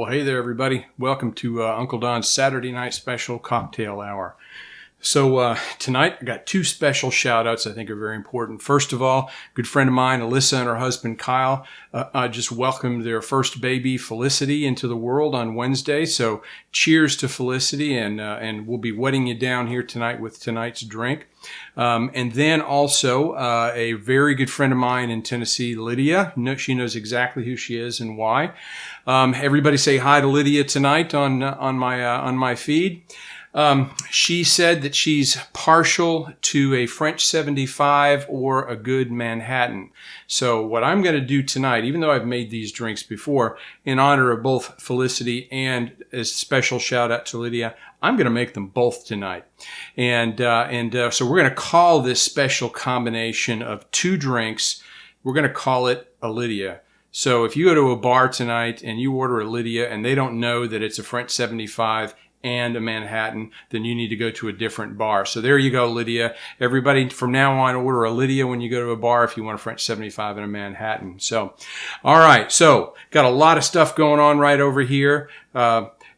Well, hey there, everybody. Welcome to Uncle Don's Saturday Night Special Cocktail Hour. So tonight, I got two special shout-outs I think are very important. First of all, a good friend of mine, Alyssa and her husband, Kyle, just welcomed their first baby, Felicity, into the world on Wednesday. So cheers to Felicity, and we'll be wetting you down here tonight with tonight's drink. And then also a very good friend of mine in Tennessee, Lydia. She knows exactly who she is and why. Everybody say hi to Lydia tonight on my feed. She said that she's partial to a French 75 or a good Manhattan. So what I'm going to do tonight, even though I've made these drinks before, in honor of both Felicity and a special shout out to Lydia, I'm going to make them both tonight. And so we're going to call this special combination of two drinks, we're going to call it a Lydia. So if you go to a bar tonight and you order a Lydia and they don't know that it's a French 75 and a Manhattan, then you need to go to a different bar. So there you go, Lydia. Everybody from now on, order a Lydia when you go to a bar if you want a French 75 and a Manhattan. So, all right. So got a lot of stuff going on right over here.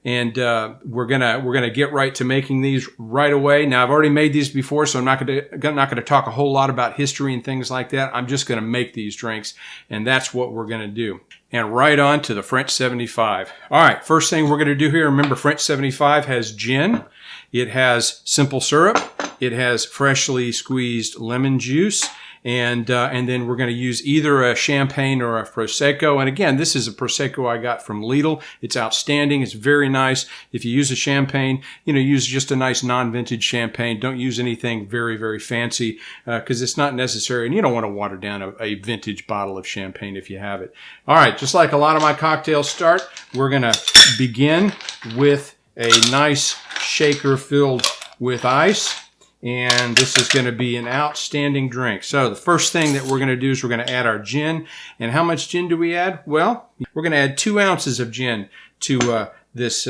And we're gonna get right to making these right away. Now I've already made these before, so I'm not gonna talk a whole lot about history and things like that. I'm just gonna make these drinks, and that's what we're gonna do. And right on to the French 75. All right, first thing we're gonna do here. Remember, French 75 has gin, it has simple syrup, it has freshly squeezed lemon juice. And then we're going to use either a champagne or a Prosecco. And again, this is a Prosecco I got from Lidl. It's outstanding. It's very nice. If you use a champagne, use just a nice non-vintage champagne. Don't use anything very, very fancy because it's not necessary. And you don't want to water down a vintage bottle of champagne if you have it. All right, just like a lot of my cocktails start, we're going to begin with a nice shaker filled with ice. And this is going to be an outstanding drink. So the first thing that we're going to do is we're going to add our gin. And how much gin do we add? Well, we're going to add 2 ounces of gin to this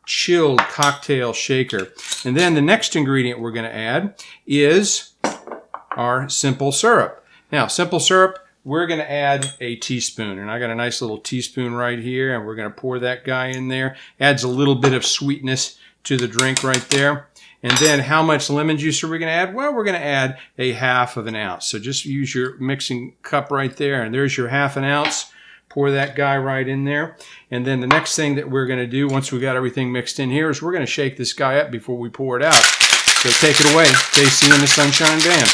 chilled cocktail shaker. And then the next ingredient we're going to add is our simple syrup. Now, simple syrup, we're going to add a teaspoon. And I got a nice little teaspoon right here. And we're going to pour that guy in there. Adds a little bit of sweetness to the drink right there. And then how much lemon juice are we going to add? Well, we're going to add a 1/2 ounce. So just use your mixing cup right there. And there's your 1/2 ounce. Pour that guy right in there. And then the next thing that we're going to do once we got everything mixed in here is we're going to shake this guy up before we pour it out. So take it away, KC and the Sunshine Band.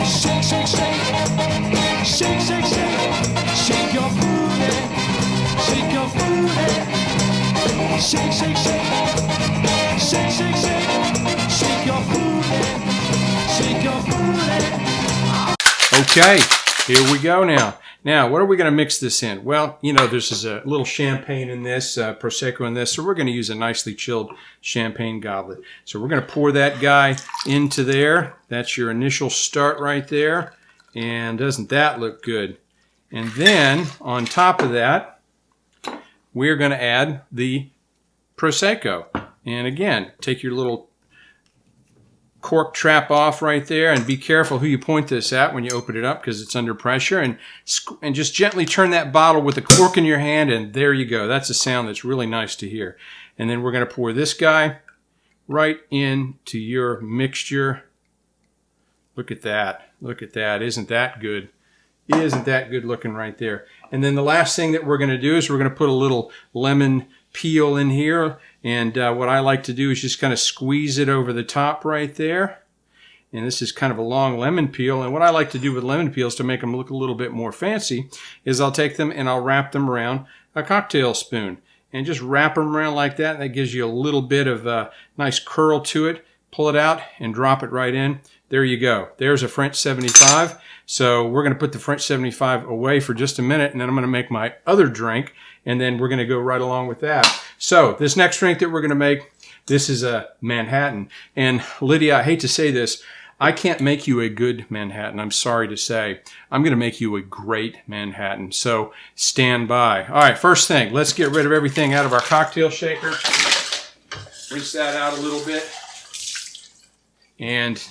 Shake, shake, shake. Shake, shake, shake. Shake your booty. Shake your booty. Shake, shake, shake. Shake, shake, shake. Shake your booty. Shake your booty. Okay, here we go now. Now, what are we going to mix this in? Well, there's a little champagne in this, Prosecco in this, so we're going to use a nicely chilled champagne goblet. So we're going to pour that guy into there. That's your initial start right there. And doesn't that look good? And then, on top of that, we're going to add the Prosecco. And again, take your little cork trap off right there, and be careful who you point this at when you open it up because it's under pressure. And just gently turn that bottle with the cork in your hand, and there you go. That's a sound that's really nice to hear. And then we're going to pour this guy right into your mixture. Look at that. Look at that. Isn't that good? Isn't that good looking right there? And then the last thing that we're going to do is we're going to put a little lemon peel in here. And what I like to do is just kind of squeeze it over the top right there. And this is kind of a long lemon peel. And what I like to do with lemon peels to make them look a little bit more fancy is I'll take them and I'll wrap them around a cocktail spoon. And just wrap them around like that. That gives you a little bit of nice curl to it. Pull it out and drop it right in. There you go. There's a French 75. So we're going to put the French 75 away for just a minute, and then I'm going to make my other drink, and then we're going to go right along with that. So this next drink that we're going to make, this is a Manhattan. And Lydia, I hate to say this, I can't make you a good Manhattan. I'm sorry to say. I'm going to make you a great Manhattan. So stand by. All right, first thing, let's get rid of everything out of our cocktail shaker. Rinse that out a little bit. And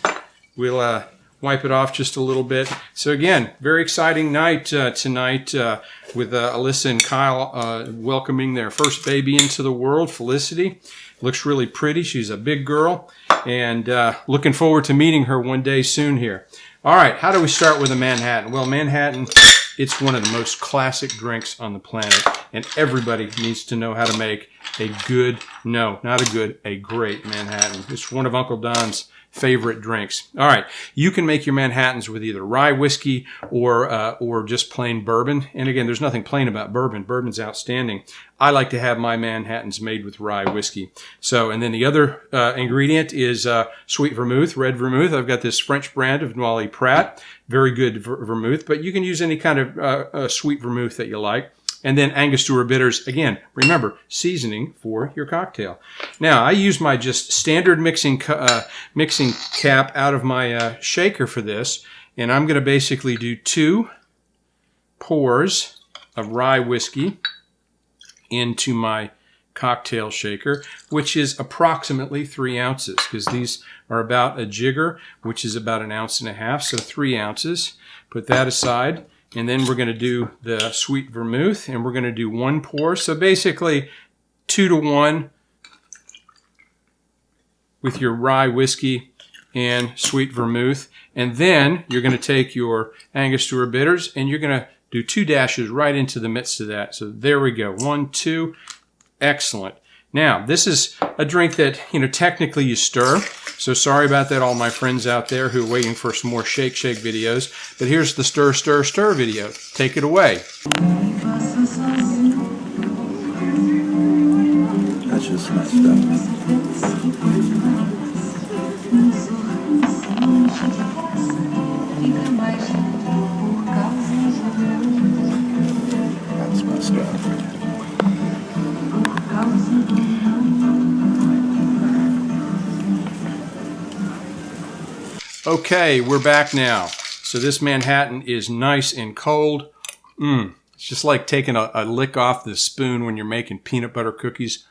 we'll wipe it off just a little bit. So again, very exciting night tonight with Alyssa and Kyle welcoming their first baby into the world, Felicity. Looks really pretty. She's a big girl, and looking forward to meeting her one day soon here. All right, how do we start with a Manhattan? Well, Manhattan, it's one of the most classic drinks on the planet, and everybody needs to know how to make a good, no, not a good, a great Manhattan. It's one of Uncle Don's favorite drinks. All right, you can make your Manhattans with either rye whiskey or just plain bourbon. And again, there's nothing plain about bourbon. Bourbon's outstanding. I like to have my Manhattans made with rye whiskey. So, and then the other ingredient is sweet vermouth, red vermouth. I've got this French brand of Noilly Prat, very good vermouth, but you can use any kind of sweet vermouth that you like. And then Angostura bitters. Again, remember, seasoning for your cocktail. Now, I use my just standard mixing cap out of my shaker for this. And I'm going to basically do 2 pours of rye whiskey into my cocktail shaker, which is approximately 3 ounces, because these are about a jigger, which is about 1.5 ounces, so 3 ounces. Put that aside. And then we're going to do the sweet vermouth, and we're going to do 1 pour. So basically 2 to 1 with your rye whiskey and sweet vermouth. And then you're going to take your Angostura bitters, and you're going to do 2 dashes right into the midst of that. So there we go. 1, 2. Excellent. Now, this is a drink that, technically you stir. So sorry about that, all my friends out there who are waiting for some more shake videos. But here's the stir video. Take it away. That's just messed up. That's messed up. Okay, we're back now. So this Manhattan is nice and cold. It's just like taking a lick off the spoon when you're making peanut butter cookies.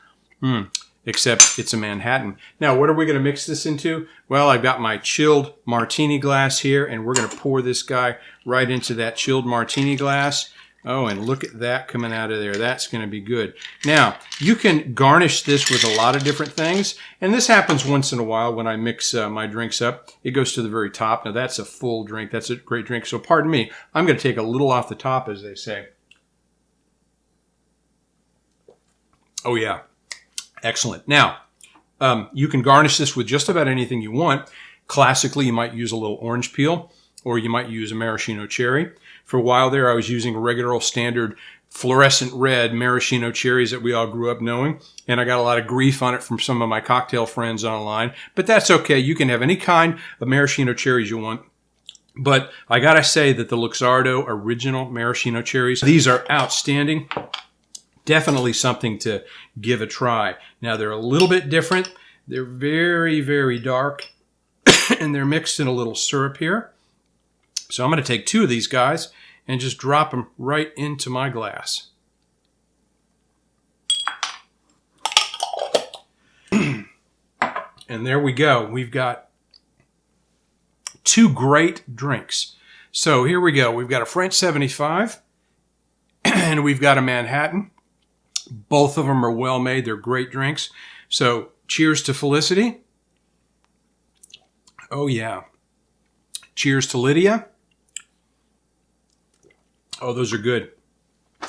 Except it's a Manhattan. Now, what are we going to mix this into? Well, I've got my chilled martini glass here, and we're going to pour this guy right into that chilled martini glass. Oh, and look at that coming out of there. That's going to be good. Now, you can garnish this with a lot of different things. And this happens once in a while when I mix my drinks up. It goes to the very top. Now, that's a full drink. That's a great drink. So pardon me. I'm going to take a little off the top, as they say. Oh, yeah. Excellent. Now, you can garnish this with just about anything you want. Classically, you might use a little orange peel, or you might use a maraschino cherry. For a while there, I was using regular old standard fluorescent red maraschino cherries that we all grew up knowing, and I got a lot of grief on it from some of my cocktail friends online. But that's okay. You can have any kind of maraschino cherries you want. But I gotta say that the Luxardo original maraschino cherries, these are outstanding. Definitely something to give a try. Now, they're a little bit different. They're very, very dark, and they're mixed in a little syrup here. So I'm going to take 2 of these guys and just drop them right into my glass. And there we go. We've got 2 great drinks. So here we go. We've got a French 75 and we've got a Manhattan. Both of them are well made. They're great drinks. So cheers to Felicity. Oh, yeah. Cheers to Lydia. Oh, those are good.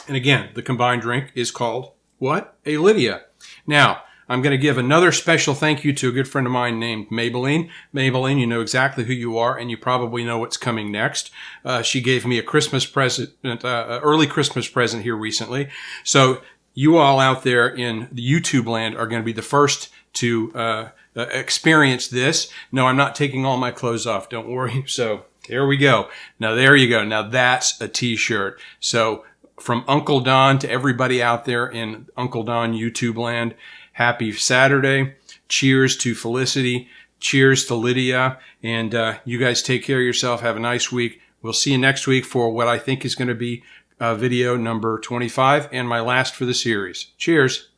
And again, the combined drink is called what? A Lydia. Now, I'm going to give another special thank you to a good friend of mine named Maybelline. Maybelline, you know exactly who you are, and you probably know what's coming next. She gave me a Christmas present, early Christmas present here recently. So you all out there in the YouTube land are going to be the first to experience this. No, I'm not taking all my clothes off. Don't worry. So there we go. Now, there you go. Now, that's a T-shirt. So from Uncle Don to everybody out there in Uncle Don YouTube land, happy Saturday. Cheers to Felicity. Cheers to Lydia. And you guys take care of yourself. Have a nice week. We'll see you next week for what I think is going to be video number 25 and my last for the series. Cheers.